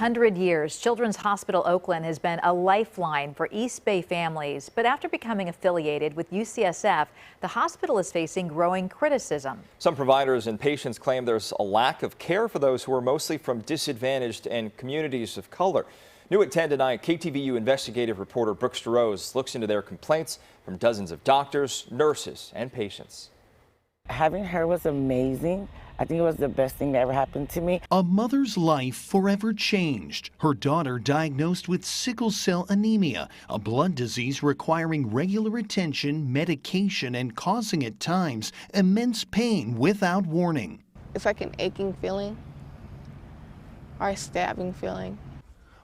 100 years, Children's Hospital Oakland has been a lifeline for East Bay families. But after becoming affiliated with UCSF, the hospital is facing growing criticism. Some providers and patients claim there's a lack of care for those who are mostly from disadvantaged and communities of color. New at 10 tonight, KTVU investigative reporter Brooks DeRose looks into their complaints from dozens of doctors, nurses, and patients. Having her was amazing. I think it was the best thing that ever happened to me. A mother's life forever changed. Her daughter diagnosed with sickle cell anemia, a blood disease requiring regular attention, medication, and causing at times immense pain without warning. It's like an aching feeling or a stabbing feeling.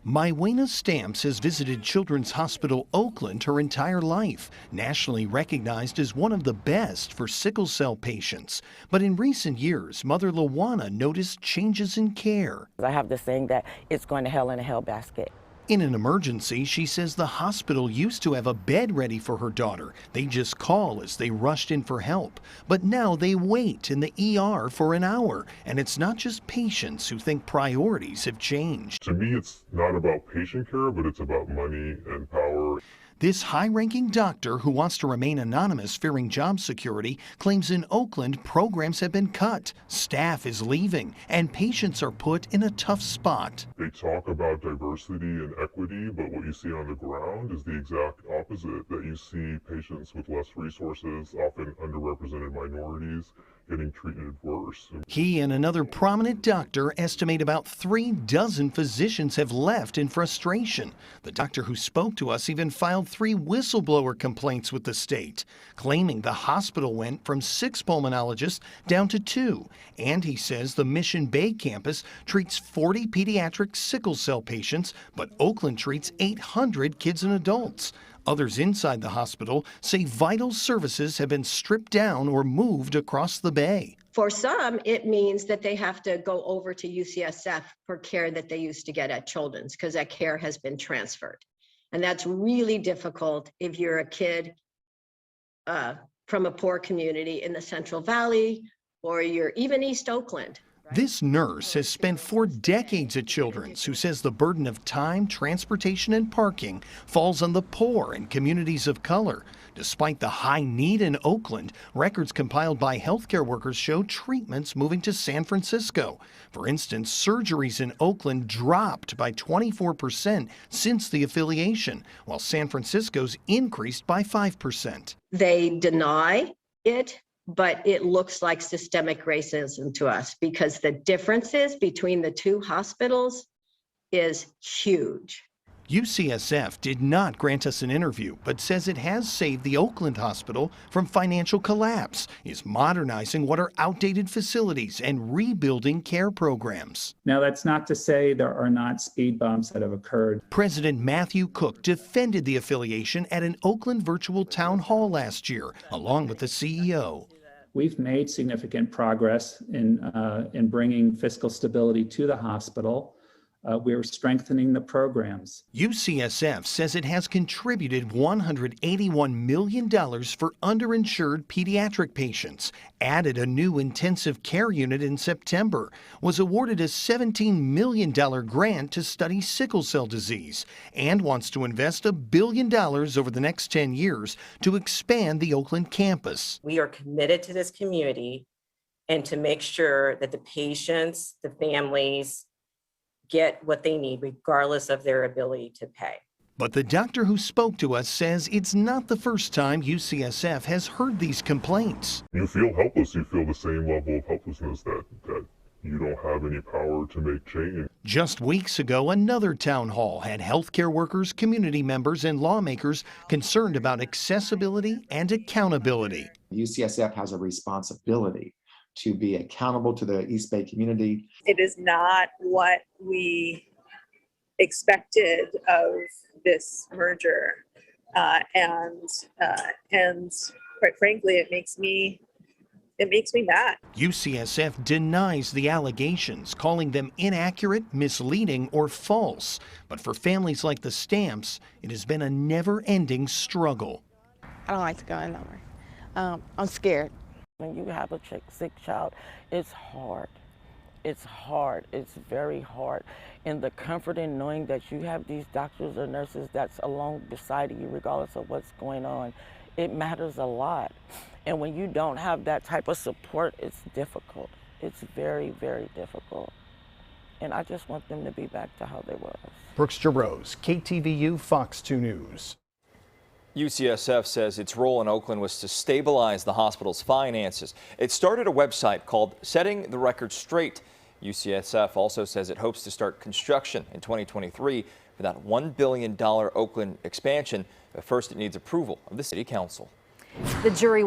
Mywena Stamps has visited Children's Hospital Oakland her entire life, nationally recognized as one of the best for sickle cell patients. But in recent years, Mother Lawana noticed changes in care. I have the saying that it's going to hell in a hell basket. In an emergency, she says the hospital used to have a bed ready for her daughter. They just call as they rushed in for help. But now they wait in the ER for an hour. And it's not just patients who think priorities have changed. To me, it's not about patient care, but it's about money and power. This high-ranking doctor, who wants to remain anonymous fearing job security, claims in Oakland programs have been cut, staff is leaving, and patients are put in a tough spot. They talk about diversity and equity, but what you see on the ground is the exact opposite, that you see patients with less resources, often underrepresented minorities, getting treated worse. He and another prominent doctor estimate about 36 physicians have left in frustration. The doctor who spoke to us even filed 3 whistleblower complaints with the state, claiming the hospital went from 6 pulmonologists down to 2. And he says the Mission Bay campus treats 40 pediatric sickle cell patients, but Oakland treats 800 kids and adults. Others inside the hospital say vital services have been stripped down or moved across the bay. For some, it means that they have to go over to UCSF for care that they used to get at Children's because that care has been transferred. And that's really difficult if you're a kid from a poor community in the Central Valley, or you're even East Oakland. This nurse has spent 4 decades at Children's, who says the burden of time, transportation, and parking falls on the poor and communities of color. Despite the high need in Oakland, records compiled by healthcare workers show treatments moving to San Francisco. For instance, surgeries in Oakland dropped by 24% since the affiliation, while San Francisco's increased by 5%. They deny it, but it looks like systemic racism to us because the differences between the 2 hospitals is huge. UCSF did not grant us an interview, but says it has saved the Oakland hospital from financial collapse, is modernizing what are outdated facilities and rebuilding care programs. Now, that's not to say there are not speed bumps that have occurred. President Matthew Cook defended the affiliation at an Oakland virtual town hall last year, along with the CEO. We've made significant progress in bringing fiscal stability to the hospital. We're strengthening the programs. UCSF says it has contributed $181 million for underinsured pediatric patients, added a new intensive care unit in September, was awarded a $17 million grant to study sickle cell disease, and wants to invest $1 billion over the next 10 years to expand the Oakland campus. We are committed to this community and to make sure that the patients, the families, get what they need regardless of their ability to pay. But the doctor who spoke to us says it's not the first time UCSF has heard these complaints. You feel helpless. You feel the same level of helplessness that you don't have any power to make change. Just weeks ago, another town hall had healthcare workers, community members, and lawmakers concerned about accessibility and accountability. UCSF has a responsibility to be accountable to the East Bay community. It is not what we expected of this merger, and quite frankly, it makes me mad. UCSF denies the allegations, calling them inaccurate, misleading, or false. But for families like the Stamps, it has been a never-ending struggle. I don't like to go in nowhere. I'm scared. When you have a sick child, it's hard. it's hard. It's very hard. And the comfort in knowing that you have these doctors or nurses that's along beside you, regardless of what's going on, it matters a lot. And when you don't have that type of support, it's difficult. It's very, very difficult. And I just want them to be back to how they was. Brooks Jerose, KTVU, Fox 2 News. UCSF says its role in Oakland was to stabilize the hospital's finances. It started a website called Setting the Record Straight. UCSF also says it hopes to start construction in 2023 for that $1 billion Oakland expansion. But first, it needs approval of the City Council. The jury will